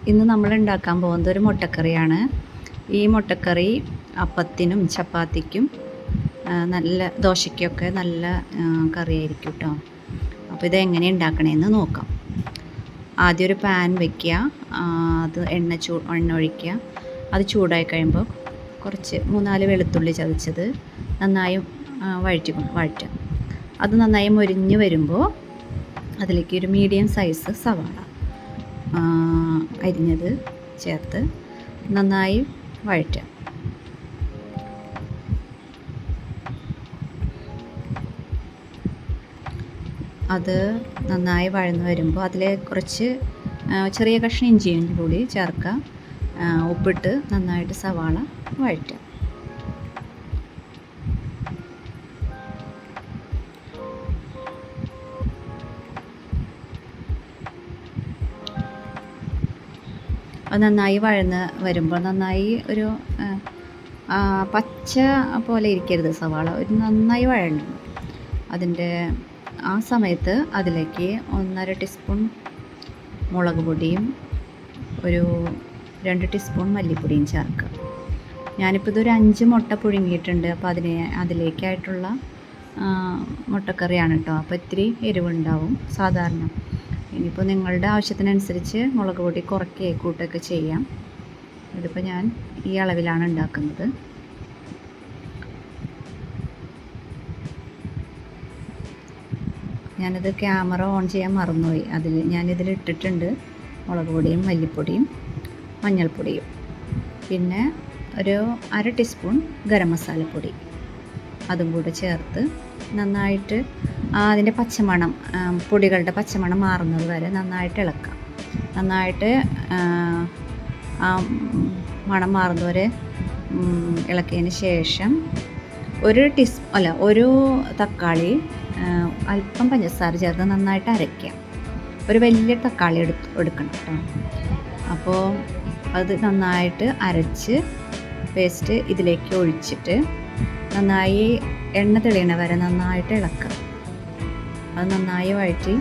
ഇന്ന് നമ്മൾ ഉണ്ടാക്കാൻ പോകുന്നത് ഒരു മുട്ടക്കറിയാണ്. ഈ മുട്ടക്കറി അപ്പത്തിനും ചപ്പാത്തിക്കും നല്ല ദോശയ്ക്കൊക്കെ നല്ല കറിയായിരിക്കും കേട്ടോ. അപ്പോൾ ഇതെങ്ങനെ ഉണ്ടാക്കണമെന്ന് നോക്കാം. ആദ്യം ഒരു പാൻ വയ്ക്കുക, അത് എണ്ണ ഒഴിക്കുക. അത് ചൂടായി കഴിയുമ്പോൾ കുറച്ച് 3-4 വെളുത്തുള്ളി ചതച്ചത് നന്നായി വഴറ്റുക. അത് നന്നായി മൊരിഞ്ഞ് വരുമ്പോൾ അതിലേക്ക് ഒരു മീഡിയം സൈസ് സവാള അരിഞ്ഞത് ചേർത്ത് നന്നായി വഴറ്റുക. അത് നന്നായി വഴന്ന് വരുമ്പോൾ അതിൽ കുറച്ച് ചെറിയ കഷ്ണം ഇഞ്ചിയും കൂടി ചേർക്കുക. ഉപ്പിട്ട് നന്നായിട്ട് സവാള വഴറ്റുക. അത് നന്നായി വഴന്ന് വരുമ്പോൾ നന്നായി ഒരു പച്ച പോലെ ഇരിക്കരുത് സവാള, ഒരു നന്നായി വഴണം. അതിൻ്റെ ആ സമയത്ത് അതിലേക്ക് 1.5 ടീസ്പൂൺ മുളക് പൊടിയും ഒരു 2 ടീസ്പൂൺ മല്ലിപ്പൊടിയും ചേർക്കുക. ഞാനിപ്പോൾ ഇതൊരു 5 മുട്ട പുഴുങ്ങിയിട്ടുണ്ട്. അപ്പോൾ അതിലേക്കായിട്ടുള്ള മുട്ടക്കറിയാണ് കേട്ടോ. അപ്പോൾ ഇത്തിരി എരിവുണ്ടാവും സാധാരണ. ഇനിയിപ്പോൾ നിങ്ങളുടെ ആവശ്യത്തിനനുസരിച്ച് മുളക് പൊടി കുറയ്ക്കുകയോ കൂട്ടുകയൊക്കെ ചെയ്യാം. ഇതിപ്പോൾ ഞാൻ ഈ അളവിലാണ് ഉണ്ടാക്കുന്നത്. ഞാനിത് ക്യാമറ ഓൺ ചെയ്യാൻ മറന്നുപോയി. ഞാനിതിൽ ഇട്ടിട്ടുണ്ട് മുളക് പൊടിയും മല്ലിപ്പൊടിയും മഞ്ഞൾപ്പൊടിയും, പിന്നെ ഒരു 1/2 ടീസ്പൂൺ ഗരം മസാലപ്പൊടി അതും കൂടെ ചേർത്ത് നന്നായിട്ട് അതിൻ്റെ പച്ചമണം, പൊടികളുടെ പച്ചമണം മാറുന്നത് വരെ നന്നായിട്ട് ഇളക്കാം. നന്നായിട്ട് മണം മാറുന്നവരെ ഇളക്കിയതിന് ശേഷം ഒരു തക്കാളി അല്പം പഞ്ചസാര ചേർത്ത് നന്നായിട്ട് അരയ്ക്കാം. ഒരു വലിയ തക്കാളി എടുക്കണം കേട്ടോ. അപ്പോൾ അത് നന്നായിട്ട് അരച്ച് പേസ്റ്റ് ഇതിലേക്ക് ഒഴിച്ചിട്ട് നന്നായി എണ്ണ തെളിയണ വരെ നന്നായിട്ട് ഇളക്കുക. അത് നന്നായി വഴറ്റി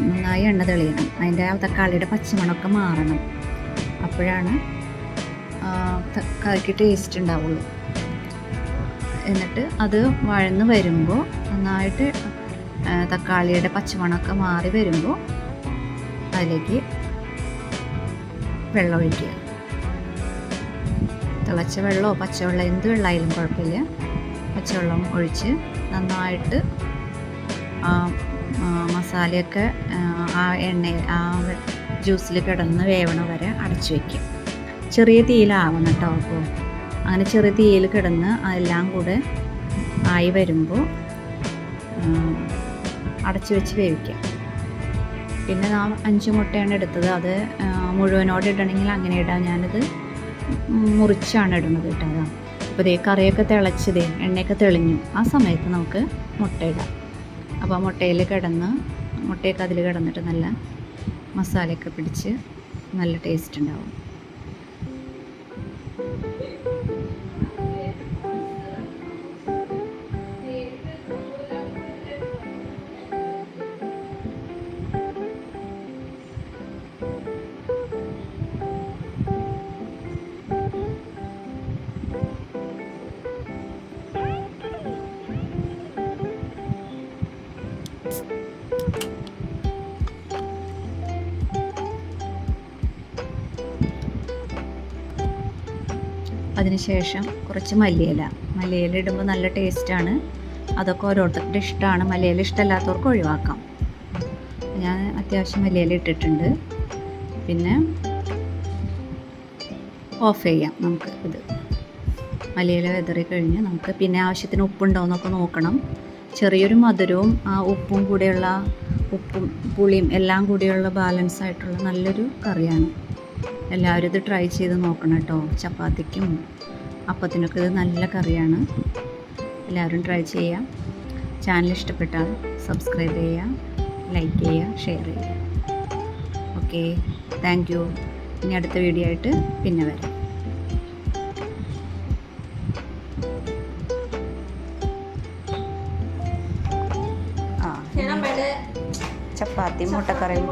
നന്നായി എണ്ണ തെളിയണം. അതിൻ്റെ ആ തക്കാളിയുടെ പച്ചമണമൊക്കെ മാറണം. അപ്പോഴാണ് കറിക്ക് ടേസ്റ്റ് ഉണ്ടാവുള്ളൂ. എന്നിട്ട് അത് വഴന്ന് വരുമ്പോൾ നന്നായിട്ട് തക്കാളിയുടെ പച്ചമണമൊക്കെ മാറി വരുമ്പോൾ അതിലേക്ക് വെള്ളം ഒഴിക്കുക. തിളച്ച വെള്ളമോ പച്ചവെള്ളം എന്ത് വെള്ളമായാലും കുഴപ്പമില്ല. പച്ചവെള്ളം ഒഴിച്ച് നന്നായിട്ട് മസാലയൊക്കെ ആ എണ്ണയിൽ ആ ജ്യൂസിൽ കിടന്ന് വേവണ വരെ അടച്ചു വയ്ക്കും. ചെറിയ തീയിലാവണം കേട്ടോ. അപ്പോൾ അങ്ങനെ ചെറിയ തീയിൽ കിടന്ന് അതെല്ലാം കൂടെ ആയി വരുമ്പോൾ അടച്ചു വെച്ച് വേവിക്കാം. പിന്നെ 5 മുട്ടയാണ് എടുത്തത്. അത് മുഴുവനോടെ ഇടണമെങ്കിൽ അങ്ങനെ ഇടാം. ഞാനിത് മുറിച്ചാണ് ഇടുന്നത് കേട്ടോ. അതാണ്. അപ്പോൾ ഇതേ കറിയൊക്കെ തിളച്ചതേ എണ്ണയൊക്കെ തെളിഞ്ഞു. ആ സമയത്ത് നമുക്ക് മുട്ട ഇടാം. അപ്പോൾ മുട്ടയൊക്കെ അതിൽ കിടന്നിട്ട് നല്ല മസാലയൊക്കെ പിടിച്ച് നല്ല ടേസ്റ്റ് ഉണ്ടാവും. അതിനുശേഷം കുറച്ച് മല്ലിയില ഇടുമ്പോൾ നല്ല ടേസ്റ്റാണ്. അതൊക്കെ ഓരോരുത്തരുടെ ഇഷ്ടമാണ്. മല്ലിയില ഇഷ്ടമല്ലാത്തവർക്ക് ഒഴിവാക്കാം. ഞാൻ അത്യാവശ്യം മല്ലിയില ഇട്ടിട്ടുണ്ട്. പിന്നെ ഓഫ് ചെയ്യാം. നമുക്ക് ഇത് മല്ലിയില വെതറി കഴിഞ്ഞ് നമുക്ക് പിന്നെ ആവശ്യത്തിന് ഉപ്പുണ്ടോയെന്നൊക്കെ നോക്കണം. ചെറിയൊരു മധുരവും ആ ഉപ്പും പുളിയും എല്ലാം കൂടിയുള്ള ബാലൻസ് ആയിട്ടുള്ള നല്ലൊരു കറിയാണ്. എല്ലാവരും ഇത് ട്രൈ ചെയ്ത് നോക്കണം കേട്ടോ. ചപ്പാത്തിക്കും അപ്പത്തിനൊക്കെ ഇത് നല്ല കറിയാണ്. എല്ലാവരും ട്രൈ ചെയ്യുക. ചാനൽ ഇഷ്ടപ്പെട്ടാൽ സബ്സ്ക്രൈബ് ചെയ്യുക, ലൈക്ക് ചെയ്യുക, ഷെയർ ചെയ്യുക. Okay, thank you. ഇനി അടുത്ത വീഡിയോ ആയിട്ട് പിന്നെ വരാം. ചപ്പാത്തി മുട്ടക്കറിയും